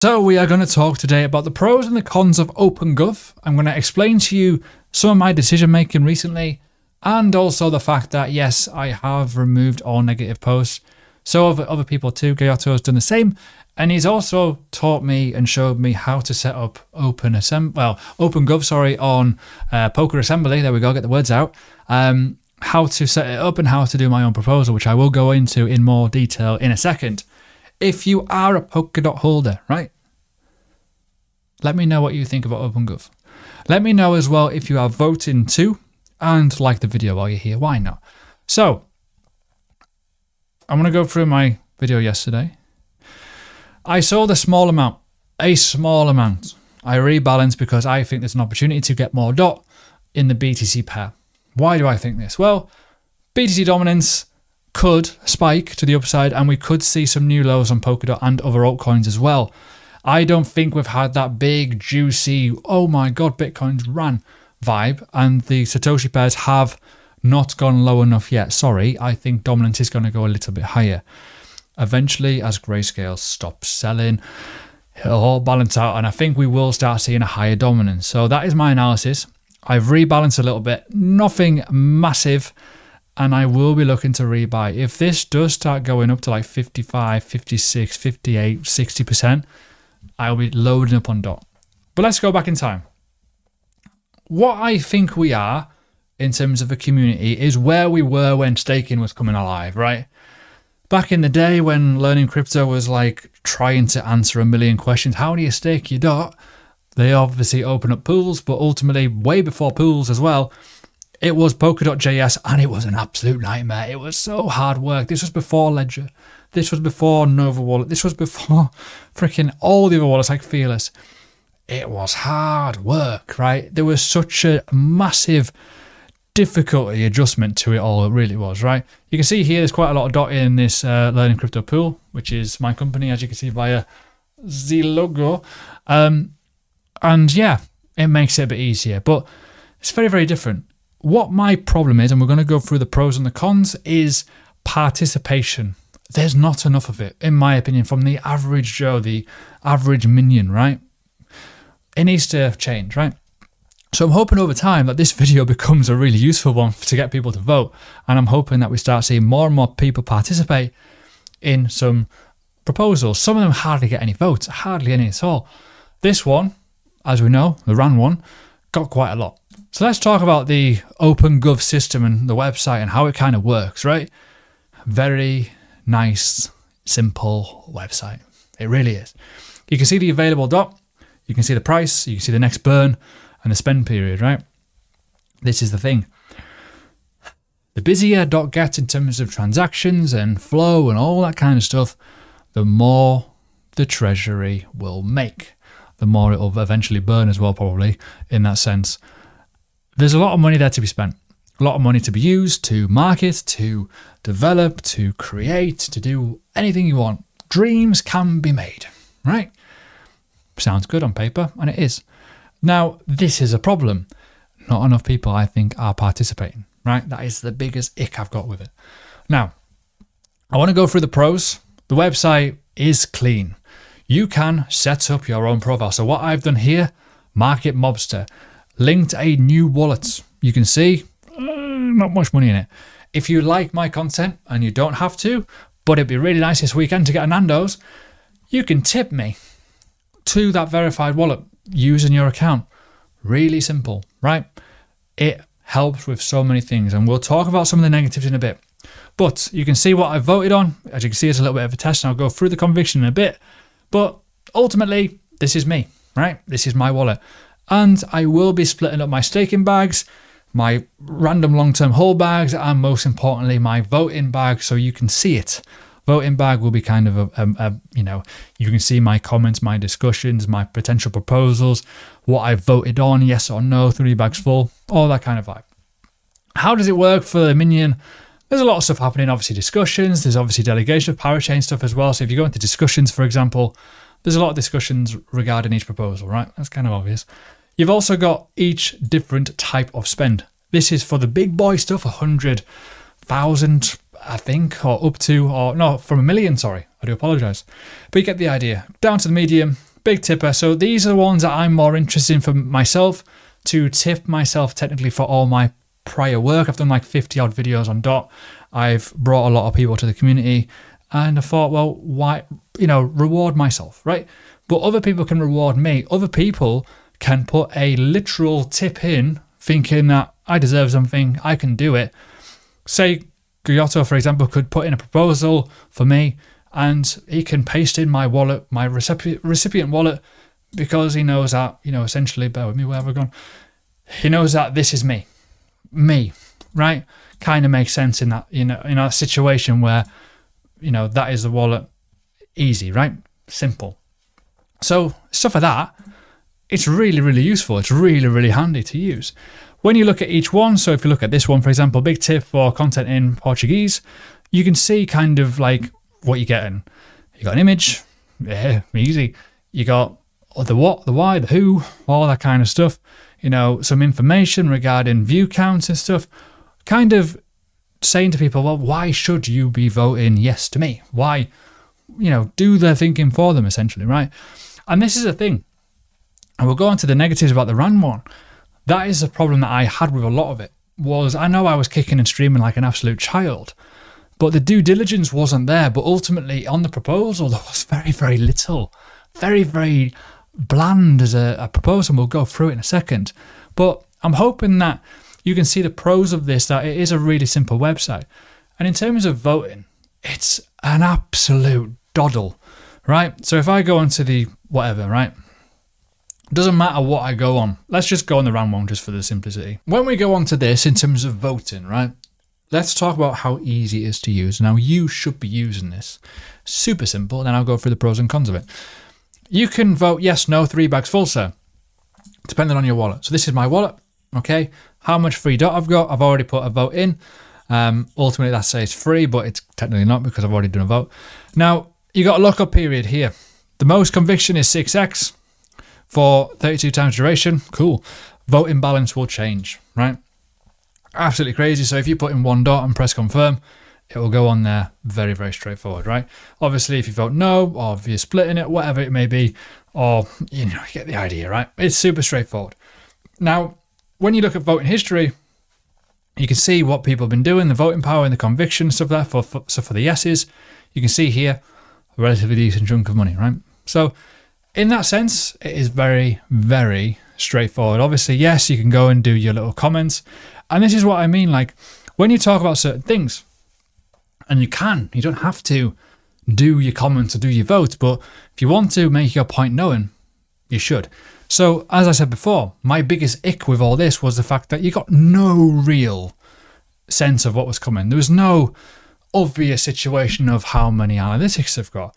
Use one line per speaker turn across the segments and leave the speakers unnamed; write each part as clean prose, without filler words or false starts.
So we are going to talk today about the pros and the cons of Open Gov. I'm going to explain to you some of my decision making recently, and also the fact that yes, I have removed all negative posts. So have other people too. Gayotto has done the same, and he's also taught me and showed me how to set up Open Gov, on Polka Assembly. There we go, get the words out. How to set it up and how to do my own proposal, which I will go into in more detail in a second. If you are a Polkadot holder, right? Let me know what you think about Open Gov. Let me know as well if you are voting too, and like the video while you're here. Why not? So, I'm going to go through my video yesterday. I sold a small amount. I rebalanced because I think there's an opportunity to get more DOT in the BTC pair. Why do I think this? Well, BTC dominance could spike to the upside, and we could see some new lows on Polkadot and other altcoins as well. I don't think we've had that big, juicy, oh my god, Bitcoin's ran vibe, and the Satoshi pairs have not gone low enough yet. Sorry, I think dominance is going to go a little bit higher. Eventually, as Grayscale stops selling, it'll all balance out, and I think we will start seeing a higher dominance. So that is my analysis. I've rebalanced a little bit, nothing massive, and I will be looking to rebuy. If this does start going up to like 55, 56, 58, 60%, I'll be loading up on DOT. But let's go back in time. What I think we are in terms of a community is where we were when staking was coming alive, right? Back in the day when learning crypto was like trying to answer a million questions, how do you stake your DOT? They obviously open up pools, but ultimately way before pools as well, it was Polkadot.js, and it was an absolute nightmare. It was so hard work. This was before Ledger. This was before Nova Wallet. This was before freaking all the other wallets like Fearless. It was hard work, right? There was such a massive difficulty adjustment to it all. It really was, right? You can see here there's quite a lot of DOT in this Learning Crypto pool, which is my company, as you can see via the logo. And yeah, it makes it a bit easier, but it's very, very different. What my problem is, and we're going to go through the pros and the cons, is participation. There's not enough of it, in my opinion, from the average Joe, the average minion, right? It needs to change, right? So I'm hoping over time that this video becomes a really useful one to get people to vote. And I'm hoping that we start seeing more and more people participate in some proposals. Some of them hardly get any votes, hardly any at all. This one, as we know, the RAN one, got quite a lot. So let's talk about the Open Gov system and the website and how it kind of works, right? Very nice, simple website. It really is. You can see the available DOT, you can see the price, you can see the next burn and the spend period, right? This is the thing. The busier DOT gets in terms of transactions and flow and all that kind of stuff, the more the treasury will make. The more it will eventually burn as well, probably, in that sense. There's a lot of money there to be spent. A lot of money to be used to market, to develop, to create, to do anything you want. Dreams can be made, right? Sounds good on paper, and it is. Now, this is a problem. Not enough people, I think, are participating, right? That is the biggest ick I've got with it. Now, I want to go through the pros. The website is clean. You can set up your own profile. So what I've done here, market Mobster, linked a new wallet. You can see not much money in it. If you like my content, and you don't have to, but it'd be really nice this weekend to get a Nando's, you can tip me to that verified wallet using your account. Really simple, right? It helps with so many things, and we'll talk about some of the negatives in a bit. But you can see what I voted on. As you can see, it's a little bit of a test, and I'll go through the conviction in a bit. But ultimately, this is me, right? This is my wallet. And I will be splitting up my staking bags, my random long-term hold bags, and most importantly, my voting bag, so you can see it. Voting bag will be kind of you can see my comments, my discussions, my potential proposals, what I voted on, yes or no, 3 bags full, all that kind of vibe. How does it work for the minion? There's a lot of stuff happening, obviously discussions, there's obviously delegation of parachain stuff as well. So if you go into discussions, for example, there's a lot of discussions regarding each proposal, right? That's kind of obvious. You've also got each different type of spend. This is for the big boy stuff, 100,000, I think, or up to, or no, from 1 million, sorry, I do apologize. But you get the idea. Down to the medium, big tipper. So these are the ones that I'm more interested in for myself, to tip myself technically for all my prior work. I've done like 50 odd videos on Dot. I've brought a lot of people to the community, and I thought, well, why, reward myself, right? But other people can reward me. Other people can put a literal tip in thinking that I deserve something, I can do it. Say Giotto, for example, could put in a proposal for me, and he can paste in my wallet, my recipient wallet, because he knows that, essentially, bear with me, where have I gone? He knows that this is me, right? Kind of makes sense in that, in a situation where, that is the wallet. Easy, right? Simple. So stuff like that, it's really, really useful. It's really, really handy to use. When you look at each one, so if you look at this one, for example, big tip for content in Portuguese, you can see kind of like what you're getting. You got an image, yeah, easy. You got the what, the why, the who, all that kind of stuff. Some information regarding view counts and stuff. Kind of saying to people, well, why should you be voting yes to me? Why, do their thinking for them, essentially, right? And this is a thing. And we'll go on to the negatives about the RAN one. That is the problem that I had with a lot of it, was I know I was kicking and streaming like an absolute child, but the due diligence wasn't there. But ultimately on the proposal, there was very, very little, very, very bland as a proposal. We'll go through it in a second. But I'm hoping that you can see the pros of this, that it is a really simple website. And in terms of voting, it's an absolute doddle, right? So if I go onto the whatever, right? Doesn't matter what I go on. Let's just go on the RAM one just for the simplicity. When we go on to this in terms of voting, right? Let's talk about how easy it is to use. Now, you should be using this. Super simple. Then I'll go through the pros and cons of it. You can vote yes, no, 3 bags full, sir, depending on your wallet. So this is my wallet, okay? How much free Dot I've got? I've already put a vote in. Ultimately, that says free, but it's technically not because I've already done a vote. Now, you got a lockup period here. The most conviction is 6x. For 32 times duration, cool. Voting balance will change, right? Absolutely crazy. So if you put in 1 dot and press confirm, it will go on there. Very, very straightforward, right? Obviously, if you vote no, or if you're splitting it, whatever it may be, or, you get the idea, right? It's super straightforward. Now, when you look at voting history, you can see what people have been doing, the voting power and the conviction, stuff there. So for the yeses, you can see here, a relatively decent chunk of money, right? So in that sense, it is very, very straightforward. Obviously, yes, you can go and do your little comments. And this is what I mean, like when you talk about certain things, and you don't have to do your comments or do your votes, but if you want to make your point known, you should. So as I said before, my biggest ick with all this was the fact that you got no real sense of what was coming. There was no obvious situation of how many analytics they've got,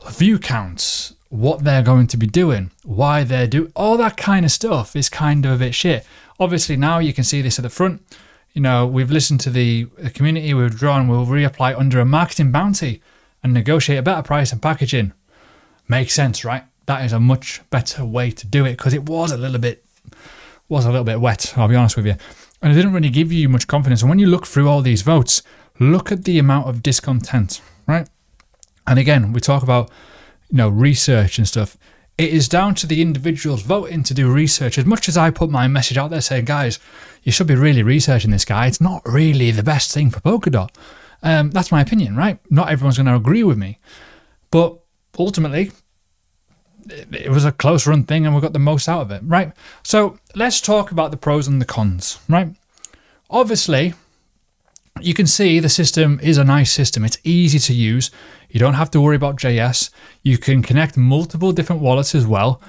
view counts, what they're going to be doing, why they're doing, all that kind of stuff is kind of a bit shit. Obviously now you can see this at the front. We've listened to the community, we've drawn, we'll reapply under a marketing bounty and negotiate a better price and packaging. Makes sense, right? That is a much better way to do it, because it was a little bit wet, I'll be honest with you. And it didn't really give you much confidence. And when you look through all these votes, look at the amount of discontent, right? And again, we talk about research and stuff. It is down to the individuals voting to do research. As much as I put my message out there saying, guys, you should be really researching this guy, it's not really the best thing for Polkadot. That's my opinion, right? Not everyone's going to agree with me. But ultimately, it was a close run thing and we got the most out of it, right? So let's talk about the pros and the cons, right? Obviously, you can see the system is a nice system. It's easy to use. You don't have to worry about JS. You can connect multiple different wallets as well.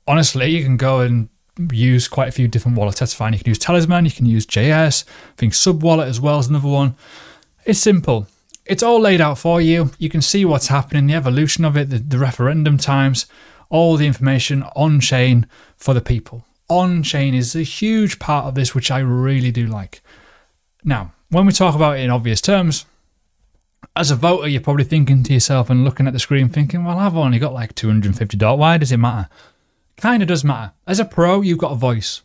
Honestly, you can go and use quite a few different wallets. That's fine. You can use Talisman, you can use JS. I think Sub Wallet as well is another one. It's simple. It's all laid out for you. You can see what's happening, the evolution of it, the referendum times, all the information on chain for the people. On chain is a huge part of this, which I really do like. Now, when we talk about it in obvious terms, as a voter, you're probably thinking to yourself and looking at the screen thinking, well, I've only got like 250 dot. Why does it matter? Kind of does matter. As a pro, you've got a voice.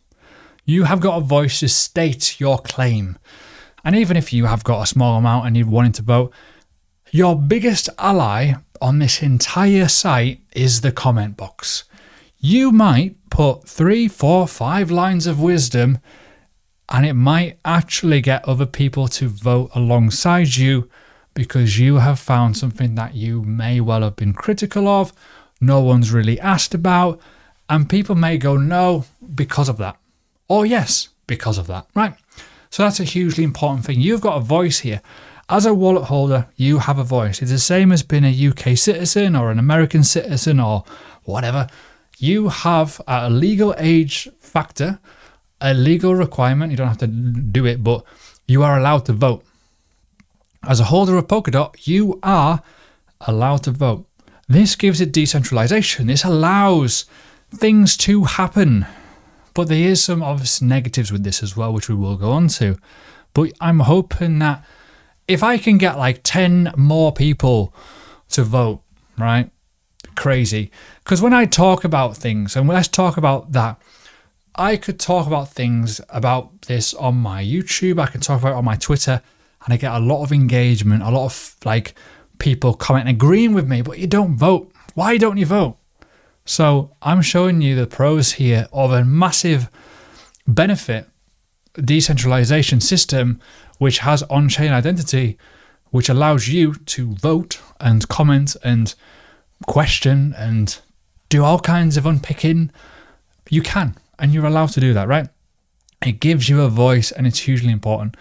You have got a voice to state your claim. And even if you have got a small amount and you're wanting to vote, Your biggest ally on this entire site is the comment box. You might put 3, 4, 5 lines of wisdom and it might actually get other people to vote alongside you because you have found something that you may well have been critical of, no one's really asked about, and people may go no because of that, or yes because of that, right? So that's a hugely important thing. You've got a voice here. As a wallet holder, you have a voice. It's the same as being a UK citizen or an American citizen or whatever. You have a legal age factor, a legal requirement. You don't have to do it, but you are allowed to vote. As a holder of Polkadot, you are allowed to vote. This gives it decentralization. This allows things to happen. But there is some obvious negatives with this as well, which we will go on to. But I'm hoping that if I can get like 10 more people to vote, right? Crazy. Because when I talk about things, and let's talk about that, I could talk about things about this on my YouTube, I can talk about it on my Twitter, and I get a lot of engagement, a lot of like people commenting, agreeing with me, but you don't vote. Why don't you vote? So I'm showing you the pros here of a massive benefit decentralization system which has on-chain identity, which allows you to vote and comment and question and do all kinds of unpicking. You can, and you're allowed to do that, right? It gives you a voice and it's hugely important.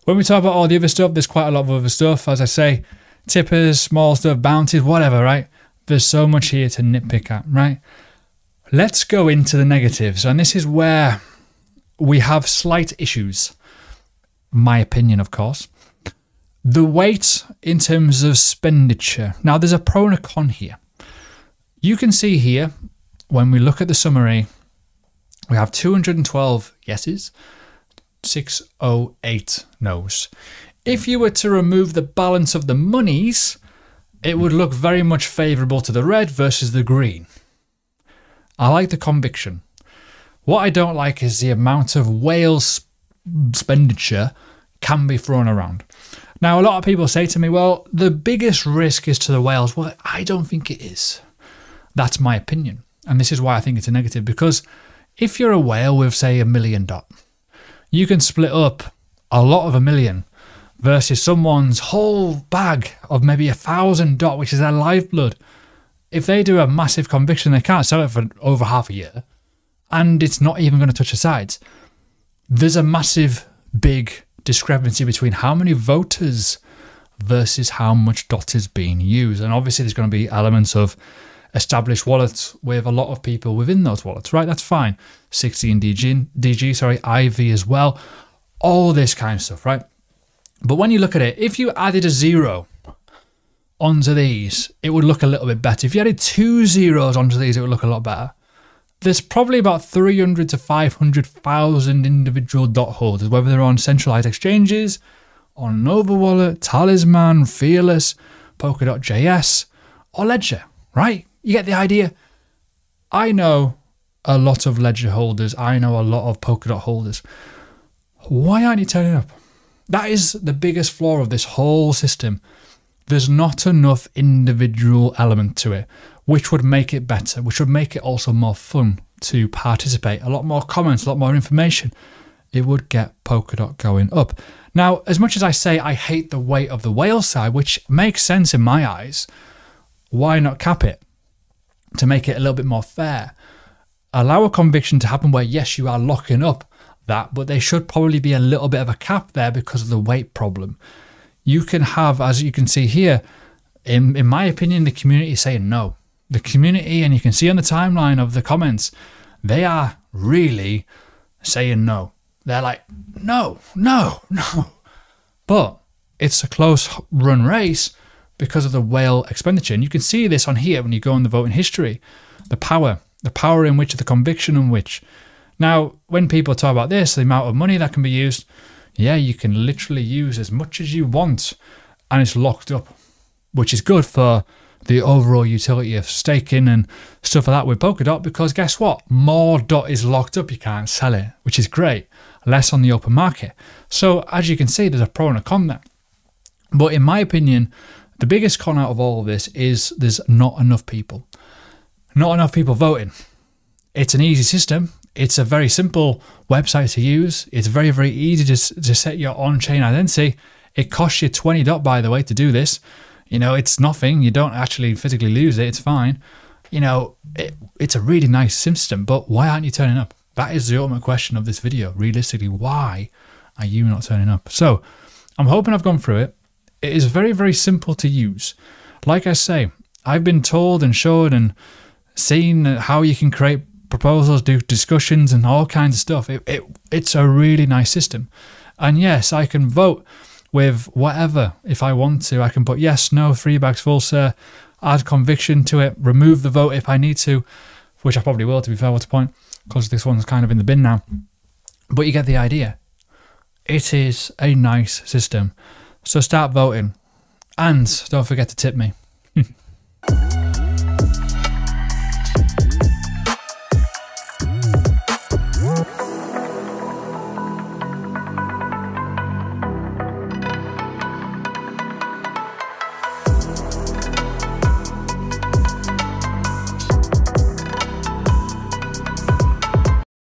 When we talk about all the other stuff, there's quite a lot of other stuff. As I say, tippers, small stuff, bounties, whatever, right? There's so much here to nitpick at, right? Let's go into the negatives. And this is where we have slight issues. My opinion, of course. The weight in terms of expenditure. Now, there's a pro and a con here. You can see here, when we look at the summary, we have 212 yeses, 608 no's. If you were to remove the balance of the monies, it would look very much favourable to the red versus the green. I like the conviction. What I don't like is the amount of whale expenditure can be thrown around. Now, a lot of people say to me, well, the biggest risk is to the whales. Well, I don't think it is. That's my opinion. And this is why I think it's a negative, because if you're a whale with, say, $1 million, you can split up a lot of $1 million versus someone's whole bag of maybe $1,000, which is their lifeblood. If they do a massive conviction, they can't sell it for over half a year, and it's not even going to touch the sides. There's a massive, big discrepancy between how many voters versus how much DOT is being used. And obviously there's going to be elements of established wallets with a lot of people within those wallets, right? That's fine. 16 DG, sorry, IV as well. All this kind of stuff, right? But when you look at it, if you added a 0 onto these, it would look a little bit better. If you added 2 zeros onto these, it would look a lot better. There's probably about 300 to 500,000 individual DOT holders, whether they're on centralized exchanges, on Nova Wallet, Talisman, Fearless, Polkadot.js, or Ledger, right? You get the idea. I know a lot of Ledger holders. I know a lot of Polkadot holders. Why aren't you turning up? That is the biggest flaw of this whole system. There's not enough individual element to it, which would make it better, which would make it also more fun to participate. A lot more comments, a lot more information. It would get Polkadot going up. Now, as much as I say I hate the weight of the whale side, which makes sense in my eyes, why not cap it to make it a little bit more fair? Allow a conviction to happen where, yes, you are locking up that, but there should probably be a little bit of a cap there because of the weight problem. You can have, as you can see here, in my opinion, the community is saying no. The community, and you can see on the timeline of the comments, they are really saying no. They're like, no, no, no. But it's a close run race because of the whale expenditure. And you can see this on here when you go on the voting history. The power in which, the conviction in which. Now, when people talk about this, the amount of money that can be used, yeah, you can literally use as much as you want and it's locked up, which is good for the overall utility of staking and stuff like that with Polkadot, because guess what? More DOT is locked up, you can't sell it, which is great. Less on the open market. So as you can see, there's a pro and a con there. But in my opinion, The biggest con out of all of this is there's not enough people. Not enough people voting. It's an easy system. It's a very simple website to use. It's very, very easy to set your on-chain identity. It costs you 20 DOT, by the way, to do this. You know, it's nothing. You don't actually physically lose it. It's fine. You know, it's a really nice system, but why aren't you turning up? That is the ultimate question of this video. Realistically, why are you not turning up? So I'm hoping I've gone through it. It is very, very simple to use. Like I say, I've been told and showed and seen how you can create proposals, do discussions and all kinds of stuff. It's a really nice system. And yes, I can vote with whatever if I want to. I can put yes, no, 3 bags full, sir, add conviction to it, remove the vote if I need to, which I probably will, to be fair, what's the point? Because this one's kind of in the bin now. But you get the idea. It is a nice system. So start voting. And don't forget to tip me.